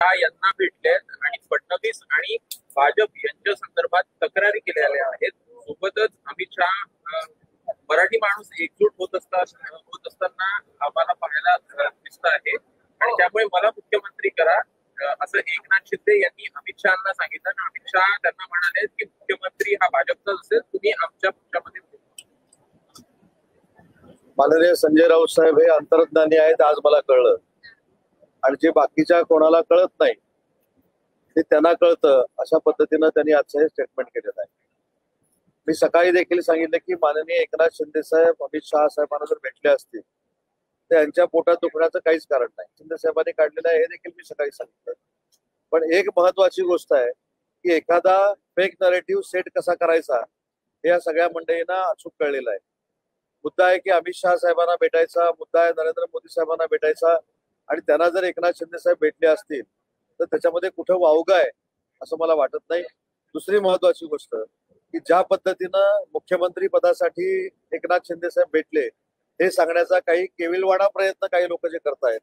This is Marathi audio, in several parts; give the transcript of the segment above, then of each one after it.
शहा यांना भेटलेत आणि फडणवीस आणि भाजप यांच्या संदर्भात तक्रारी केलेल्या आहेत. सोबतच अमित शहा मराठी माणूस एकजूट होत असताना आम्हाला पाहायला दिसत आहे आणि त्यामुळे मला मुख्यमंत्री करा असं एकनाथ शिंदे यांनी अमित शहाना सांगितलं आणि अमित शहा त्यांना म्हणाले की मुख्यमंत्री हा भाजपचा असेल, तुम्ही आमच्या पक्षामध्ये. माननीय संजय राऊत साहेब हे अंतर्ज्ञानी आहेत आज मला कळलं, आणि जे बाकीच्या कोणाला कळत नाही ते त्यांना कळतं अशा पद्धतीनं त्यांनी आजचं हे स्टेटमेंट केलेलं आहे. मी सकाळी देखील सांगितलं की माननीय एकनाथ शिंदे साहेब अमित शहा साहेबांना जर भेटले असतील तर यांच्या पोटात दुखण्याचं काहीच कारण नाही. शिंदे साहेबांनी काढलेलं आहे हे देखील मी सकाळी सांगितलं. पण एक महत्वाची गोष्ट आहे की एखादा फेक नरेटिव्ह सेट कसा करायचा हे या सगळ्या मंडळींना अचूक कळलेलं आहे. मुद्दा आहे की अमित शहा साहेबांना भेटायचा, मुद्दा आहे नरेंद्र मोदी साहेबांना भेटायचा, आणि त्यांना जर एकनाथ शिंदे साहेब भेटले असतील तर त्याच्यामध्ये कुठं वावगं आहे असं मला वाटत नाही. दुसरी महत्वाची गोष्ट की ज्या पद्धतीनं मुख्यमंत्री पदासाठी एकनाथ शिंदे साहेब भेटले हे सांगण्याचा काही केविलवाणा प्रयत्न काही लोक जे करतायत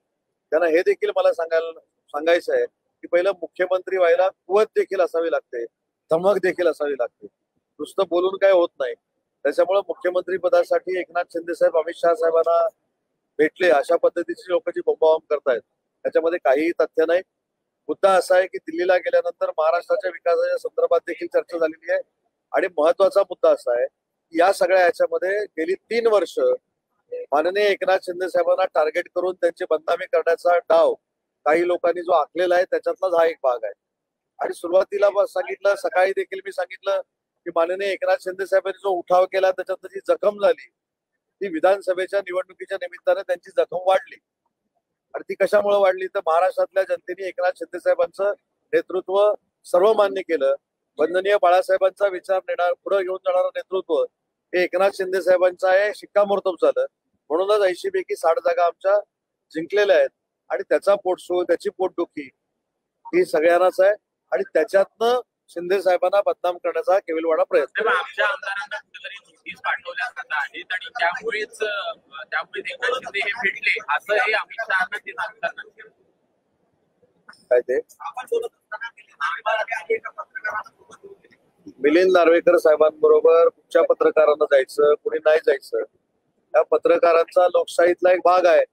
त्यांना हे देखील मला सांगायचं आहे की पहिलं मुख्यमंत्री व्हायला कुवत देखील असावी लागते, धमक देखील असावी लागते. नुसतं बोलून काय होत नाही. त्याच्यामुळे मुख्यमंत्री पदासाठी एकनाथ शिंदे साहेब अमित शहा साहेबांना भेटले अशा पद्धतीची लोक जी बोंबाबोंब करतायत त्याच्यामध्ये काहीही तथ्य नाही. मुद्दा असा आहे की दिल्लीला गेल्यानंतर महाराष्ट्राच्या विकासाच्या संदर्भात देखील चर्चा झालेली आहे, आणि महत्वाचा मुद्दा असा आहे की या सगळ्या याच्यामध्ये गेली 3 वर्ष माननीय एकनाथ शिंदे साहेबांना टार्गेट करून त्यांची बदनामी करण्याचा डाव काही लोकांनी जो आखलेला आहे त्याच्यातलाच हा एक भाग आहे. आणि सुरुवातीला सांगितलं, सकाळी देखील मी सांगितलं की माननीय एकनाथ शिंदे साहेबांनी जो उठाव केला त्याच्यात जी जखम झाली ती विधानसभेच्या निवडणुकीच्या निमित्तानं त्यांची जखम वाढली. आणि ती कशामुळे वाढली तर महाराष्ट्रातल्या जनतेने एकनाथ शिंदे साहेबांचं नेतृत्व सर्व मान्य केलं. वंदनीय बाळासाहेबांचा विचार पुढे घेऊन जाणारं नेतृत्व हे एकनाथ शिंदे साहेबांचं आहे, शिक्कामोर्तब झालं. म्हणूनच 80 पैकी 60 जागा आमच्या जिंकलेल्या आहेत. आणि त्याचा पोटसूळ, त्याची पोटदुखी ही सगळ्यांनाच आहे, आणि त्याच्यातनं शिंदे साहेबांना बदनाम करण्याचा केविलवाणा प्रयत्न. आमच्या आमदारांना कुठेतरी नोटीस पाठवल्या जात आहेत आणि त्यामुळे एकनाथ शिंदे हे भेटले असं हे अमित शहाना ते सांगतात. काय ते मिलिंद नार्वेकर साहेबांबरोबर कुठच्या पत्रकारांना जायचं, कुणी नाही जायचं, या पत्रकारांचा लोकशाहीतला एक भाग आहे.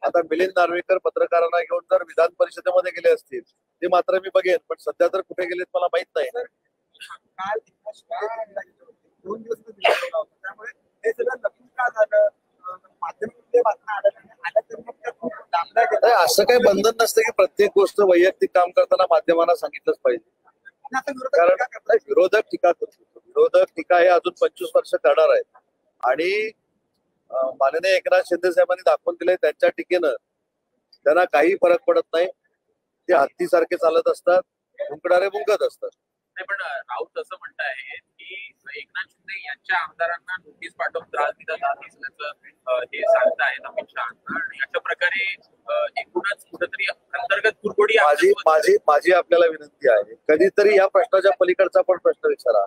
आता मिलिंद नार्वेकर पत्रकारांना घेऊन जर विधान परिषदेमध्ये गेले असतील ते मात्र मी बघेन, पण सध्या तर कुठे गेलेत मला माहित नाही. असं काही बंधन नसतं की प्रत्येक गोष्ट वैयक्तिक काम करताना माध्यमांना सांगितलंच पाहिजे. कारण विरोधक टीका करतो, विरोधक टीका हे अजून 25 वर्ष करणार आहेत. आणि माननीय एकनाथ शिंदे साहेबांनी दाखवून दिले त्यांच्या टीकेनं त्यांना काही फरक पडत नाही. ते हत्तीसारखे चालत असतात, मुंकणारे मुंकत असतात. पण राऊत असं म्हणत आहे की एकनाथ शिंदे यांच्या आमदारांना नोटीस पाठवून त्रास दिला जात असल्याचं हे सांगतायत अमित शहा, आणि अशा प्रकारे एकूणच कुठेतरी अंतर्गत कुरघोडी. माझी आपल्याला विनंती आहे, कधीतरी या प्रश्नाच्या पलीकडचा पण प्रश्न विचारा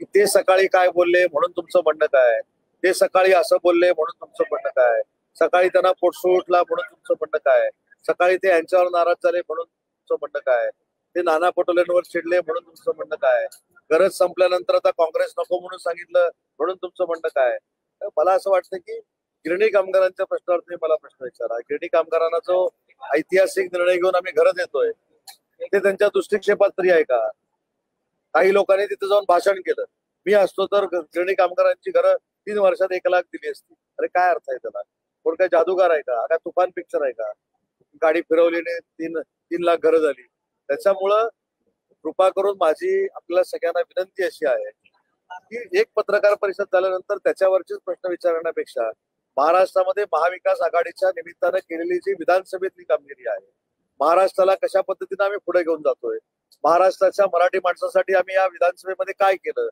की ते सकाळी काय बोलले म्हणून तुमचं म्हणणं काय, ते सकाळी असं बोलले म्हणून तुमचं म्हणणं काय, सकाळी त्यांना पोटसूळ उठला म्हणून तुमचं म्हणणं काय, सकाळी ते यांच्यावर नाराज झाले म्हणून तुमचं म्हणणं काय, ते नाना पटोलेंवर चिडले म्हणून तुमचं म्हणणं काय, गरज संपल्यानंतर आता काँग्रेस नको म्हणून सांगितलं म्हणून तुमचं म्हणणं काय. मला असं वाटतं की गिरणी कामगारांच्या प्रश्नावर तुम्ही मला प्रश्न विचारा. गिरणी कामगारांना जो ऐतिहासिक निर्णय घेऊन आम्ही घरं देतोय ते त्यांच्या दृष्टिक्षेपात तरी आहे का? काही लोकांनी तिथे जाऊन भाषण केलं, मी असतो तर गिरणी कामगारांची घरं 3 वर्षात 1 लाख दिली असती. अरे काय अर्थ आहे त्याला? कोण काय जादूगार आहे का? काय तुफान पिक्चर आहे का? गाडी फिरवलीने 3 लाख घरं झाली. त्याच्यामुळं कृपा करून माझी आपल्याला सगळ्यांना विनंती अशी आहे की एक पत्रकार परिषद झाल्यानंतर त्याच्यावरचेच प्रश्न विचारण्यापेक्षा महाराष्ट्रामध्ये महाविकास आघाडीच्या निमित्तानं केलेली जी विधानसभेतली कामगिरी आहे, महाराष्ट्राला कशा पद्धतीने आम्ही पुढे घेऊन जातोय, महाराष्ट्राच्या मराठी माणसासाठी आम्ही या विधानसभेमध्ये काय केलं,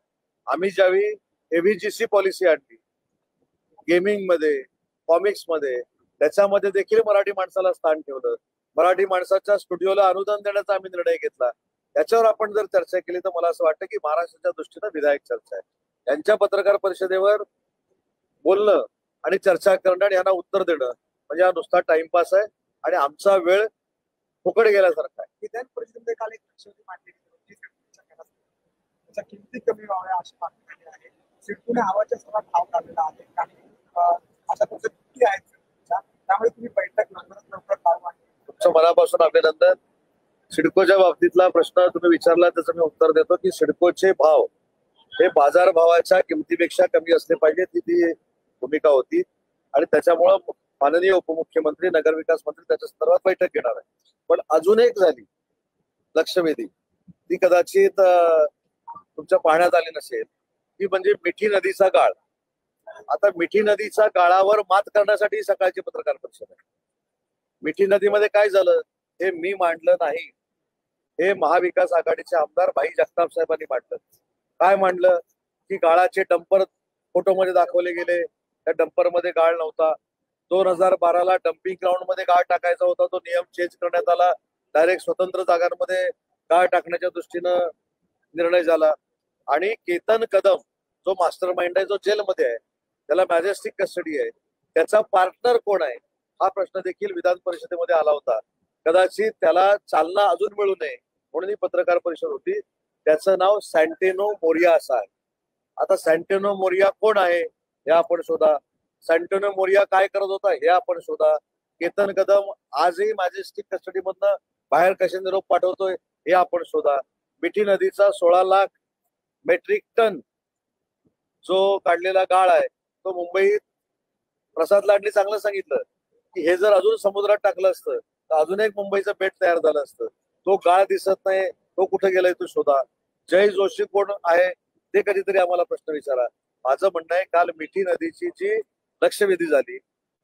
आम्ही ज्यावेळी एव्हीजीसी पॉलिसी आणली गेमिंग मध्ये, कॉमिक्स मध्ये, त्याच्यामध्ये देखील मराठी माणसाला स्थान ठेवलं, मराठी माणसाच्या स्टुडिओला अनुदान देण्याचा आम्ही निर्णय घेतला, याच्यावर आपण जर चर्चा केली तर मला असं वाटतं की महाराष्ट्राच्या दृष्टीनं विधायक चर्चा आहे. यांच्या पत्रकार परिषदेवर बोलणं आणि चर्चा करणं आणि यांना उत्तर देणं म्हणजे हा नुसता टाइमपास आहे, आणि आमचा वेळ फुकट गेल्यासारखं आहे. विधान परिषदेमध्ये काल एक लक्षवेधी मांडली गेली होती. सिडकोच्या घरात त्याच्या किमती कमी व्हाव्या अशी मागणी केली आहे. सिडकोने हवाच्या सर्वात भाव काढलेला आहे आणि अशा पद्धती आहेत सिडकोच्या. त्यामुळे तुम्ही बैठक लवकरात लवकर लावा. तुमचं मनापासून अभिनंदन. सिडकोच्या बाबतीतला प्रश्न तुम्ही विचारला त्याचं मी उत्तर देतो की सिडकोचे भाव हे बाजार भावाच्या किमतीपेक्षा कमी असले पाहिजे ती भूमिका होती आणि त्याच्यामुळं माननीय उपमुख्यमंत्री नगरविकास मंत्री त्याच्या संदर्भात बैठक घेणार आहे. पण अजून एक झाली लक्षवेधी, ती कदाचित तुमच्या पाहण्यात आली नसेल, ती म्हणजे मिठी नदीचा गाळ. आता मिठी नदीच्या गाळावर मात करण्यासाठी सकाळची पत्रकार परिषद आहे. मिठी नदीमध्ये काय झालं हे मी मांडलं नाही, हे महाविकास आघाडीचे आमदार भाई जगताप साहेबांनी मांडलं. काय मांडलं की गाळाचे डंपर फोटोमध्ये दाखवले गेले, त्या डंपर मध्ये गाळ नव्हता. 2012ला डम्पिंग ग्राउंड मध्ये गाळ टाकायचा होता, तो नियम चेंज करण्यात आला. डायरेक्ट स्वतंत्र जागांमध्ये गाळ टाकण्याच्या दृष्टीनं निर्णय झाला. आणि केतन कदम जो मास्टर माइंड आहे, जो जेलमध्ये आहे, त्याला मॅजेस्टिक कस्टडी आहे, त्याचा पार्टनर कोण आहे हा प्रश्न देखील विधान परिषदेमध्ये आला होता. कदाचित त्याला चालना अजून मिळू नये म्हणून ही पत्रकार परिषद होती. त्याचं नाव सँटेनो मोरिया असं आहे. आता सँटेनो मोरिया कोण आहे हे आपण शोधा. सँटेनो मोरिया काय करत होता हे आपण शोधा. केतन कदम आजही मॅजेस्टिक कस्टडी मधनं बाहेर कसे निरोप पाठवतोय हे आपण शोधा. मिठी नदीचा 16 लाख मेट्रिक टन जो काढलेला गाळ आहे तो मुंबईत प्रसाद लाडनी चांगलं सांगितलं की हे जर अजून समुद्रात टाकलं असतं तर अजून एक मुंबईचं बेट तयार झालं असतं. तो गाळ दिसत नाही, तो कुठे गेलाय तो शोधा. जय जोशी कोण आहे ते कधीतरी आम्हाला प्रश्न विचारा. माझं म्हणणं आहे काल मिठी नदीची जी लक्षवेधी झाली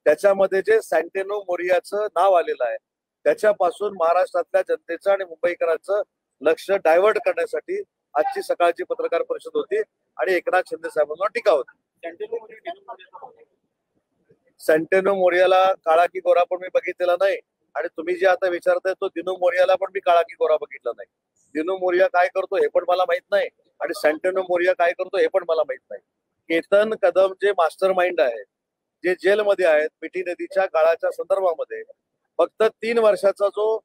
त्याच्यामध्ये जे सँटेनो मोरियाचं नाव आलेलं आहे त्याच्यापासून महाराष्ट्रातल्या जनतेचं आणि मुंबईकरांचं लक्ष डायव्हर्ट करण्यासाठी आजची सकाळची पत्रकार परिषद होती आणि एकनाथ शिंदे साहेबांवर टीका होती. सँटेनो मोरियाला काळा की गोरा पण मी बघितलेला नाही आणि तुम्ही जे आता विचारताय तो दिनू मोरियाला पण मी काळा की गोरा बघितला नाही. दिनू मोरिया काय करतो हे पण मला माहित नाही आणि सँटेनो मोरिया काय करतो हे पण मला माहित नाही. केतन कदम जे मास्टर माइंड आहे, जे जेलमध्ये आहेत मिठी नदीच्या गाळाच्या संदर्भामध्ये, फक्त 3 वर्षाचा जो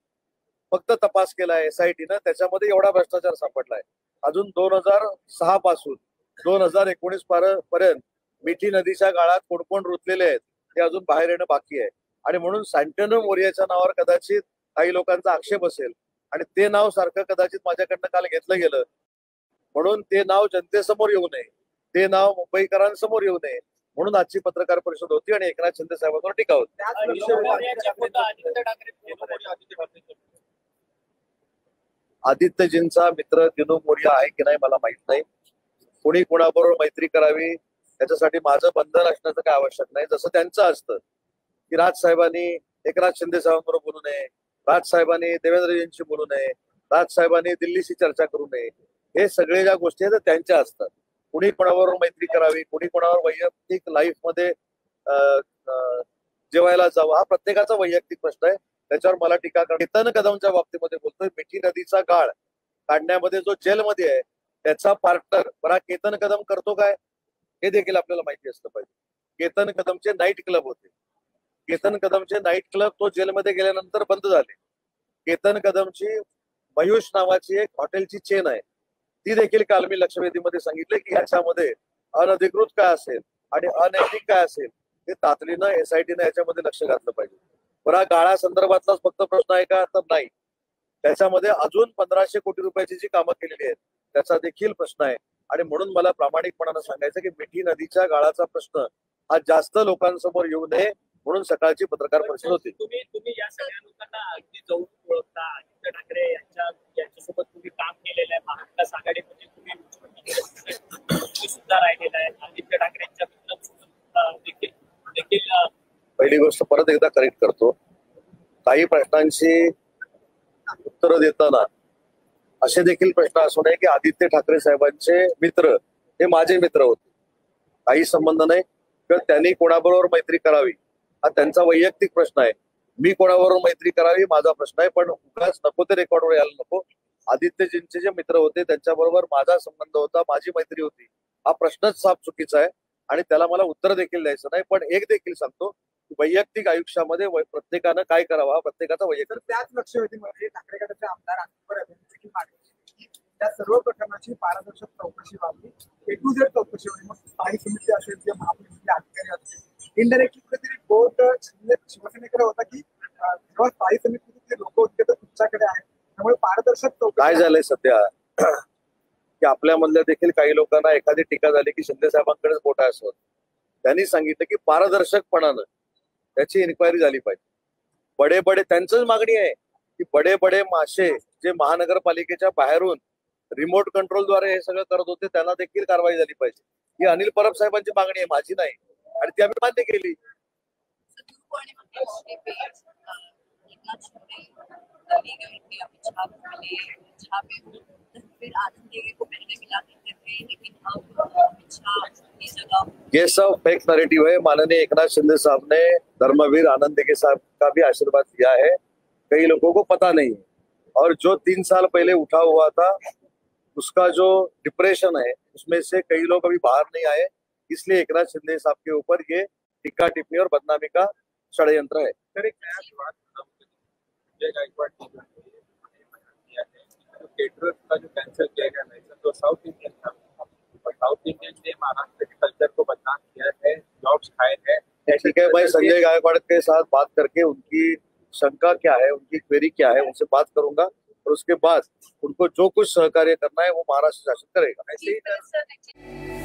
फक्त तपास केलाय SIT-नं त्याच्यामध्ये एवढा भ्रष्टाचार सापडलाय. अजून 2006 पासून 2019 पर्यंत मिठी नदीच्या गाळात कोण कोण रुतलेले आहेत ते अजून बाहेर येणं बाकी आहे. आणि म्हणून सँटेनो मोरियाच्या नावावर कदाचित काही लोकांचा आक्षेप असेल आणि ते नाव सारखं कदाचित माझ्याकडनं काल घेतलं गेलं म्हणून ते नाव जनतेसमोर येऊ नये, ते नाव मुंबईकरांसमोर येऊ नये म्हणून आजची पत्रकार परिषद होती आणि एकनाथ शिंदे साहेबांवर टीका होती. आदित्यजींचा मित्र दिनू मोरिया आहे की नाही मला माहित नाही. कोणी कोणाबरोबर मैत्री करावी त्याच्यासाठी माझं बंधन असण्याचं काय आवश्यक नाही. जसं त्यांचं असतं की राजसाहेबांनी एकनाथ शिंदे साहेबांबरोबर बोलू नये, राजसाहेबांनी देवेंद्रजींशी बोलू नये, राजसाहेबांनी दिल्लीशी चर्चा करू नये, हे सगळे ज्या गोष्टी आहेत त्या त्यांच्या असतात. कुणी कोणाबरोबर मैत्री करावी, कुणी कोणावर वैयक्तिक लाईफ मध्ये जेवायला जावं हा प्रत्येकाचा वैयक्तिक प्रश्न आहे. त्याच्यावर मला टीका कर. केतन कदमच्या बाबतीमध्ये बोलतोय मिठी नदीचा गाळ काढण्यामध्ये जो जेलमध्ये आहे त्याचा पार्टनर बरा केतन कदम करतो काय हे देखील आपल्याला माहिती असलं पाहिजे. केतन कदमचे नाईट क्लब होते. केतन कदमचे नाईट क्लब तो जेलमध्ये गेल्यानंतर बंद झाले. केतन कदमची मयूष नावाची एक हॉटेलची चेन आहे, ती देखील काल मी लक्षवेधीमध्ये सांगितले की याच्यामध्ये अनधिकृत काय असेल आणि अनैतिक काय असेल ते तातडीनं SIT-नं याच्यामध्ये लक्ष घातलं पाहिजे. बरा गाळा संदर्भातलाच फक्त प्रश्न आहे का तर नाही, त्याच्यामध्ये अजून 1500 कोटी रुपयाची जी कामं केलेली आहेत त्याचा देखील प्रश्न आहे. आणि म्हणून मला प्रामाणिकपणानं सांगायचं की मिठी नदीच्या गाळाचा प्रश्न हा जास्त लोकांसमोर येऊ नये म्हणून सकाळची पत्रकार परिषद होती. तुम्ही या सगळ्या लोकांना अगदी जवळ ओळखता. आदित्य ठाकरे यांच्यासोबत तुम्ही काम केलेलं आहे. महाविकास आघाडीमध्ये तुम्ही सुद्धा राहिलेला आहे. आदित्य ठाकरेंच्या देखील पहिली गोष्ट परत एकदा करेक्ट करतो, काही प्रश्नांची उत्तरं देताना असे देखील प्रश्न असू नये की आदित्य ठाकरे साहेबांचे मित्र हे माझे मित्र होते, काही संबंध नाही किंवा त्यांनी कोणाबरोबर मैत्री करावी हा त्यांचा वैयक्तिक प्रश्न आहे. मी कोणाबरोबर मैत्री करावी माझा प्रश्न आहे. पण उगाच नको ते रेकॉर्डवर यायला नको. आदित्यजींचे जे मित्र होते त्यांच्याबरोबर माझा संबंध होता, माझी मैत्री होती, हा प्रश्नच साफ चुकीचा आहे आणि त्याला मला उत्तर देखील द्यायचं नाही. पण एक देखील सांगतो, वैयक्तिक आयुष्यामध्ये प्रत्येकानं काय करावं हा प्रत्येकाचा तर वैयक्तिक. त्याच लक्षवेधीमध्ये ठाकरे गटाचे आमदार अकबर अभ्यंकर देखील मागणी केली की त्या सर्व प्रकरणाची पारदर्शक चौकशी व्हावी, A to Z चौकशी व्हावी. मग स्थायी समिती असेल किंवा महापोलिसचे अधिकारी असतील, इनडायरेक्टली कुठेतरी बोट शिवसेनेकडे होता की जेव्हा स्थायी समितीचे लोक होते तर तुमच्याकडे आहे, त्यामुळे पारदर्शक चौकशी. काय झालंय सध्या की आपल्यामधल्या देखील काही लोकांना एखादी टीका झाली की शिंदे साहेबांकडेच बोट आहे असं होतं. त्यांनी सांगितलं की पारदर्शकपणानं त्याची इन्क्वायरी झाली पाहिजे. बडे बडे त्यांचंच मागणी आहे की बडे बडे माशे जे महानगरपालिकेच्या बाहेरून रिमोट कंट्रोलद्वारे हे सगळं करत होते त्यांना देखील कारवाई झाली पाहिजे. ही अनिल परब साहेबांची मागणी आहे, माझी नाही, आणि ती आम्ही मान्य केली. ये सब फेक नैरेटिव है. माननीय एकनाथ शिंदे साहब ने धर्मवीर आनंद देगे साहब का भी आशीर्वाद दिया है, कई लोगों को पता नहीं है. और जो 3 साल पहले उठा हुआ था उसका जो डिप्रेशन है उसमें से कई लोग अभी बाहर नहीं आए, इसलिए एकनाथ शिंदे साहब के ऊपर ये टीका टिप्पणी और बदनामी का षड्यंत्र है. तर एक नया विवाद संजय गायकवाड ने जो किया है, जो केटरर्स का जो कैंसिल किया गया है तो साउथ इंडियन था, और साउथ इंडियन ने महाराष्ट्र के कल्चर को बदनाम किया है, जॉब्स खाए हैं. ठीक है, मैं संजय गायकवाड़ के साथ बात करके उनकी शंका क्या है, उनकी क्वेरी क्या है, उनसे बात करूंगा, और उसके बाद उनको जो कुछ सहकार्य करना है वो महाराष्ट्र शासन करेगा. ऐसे ही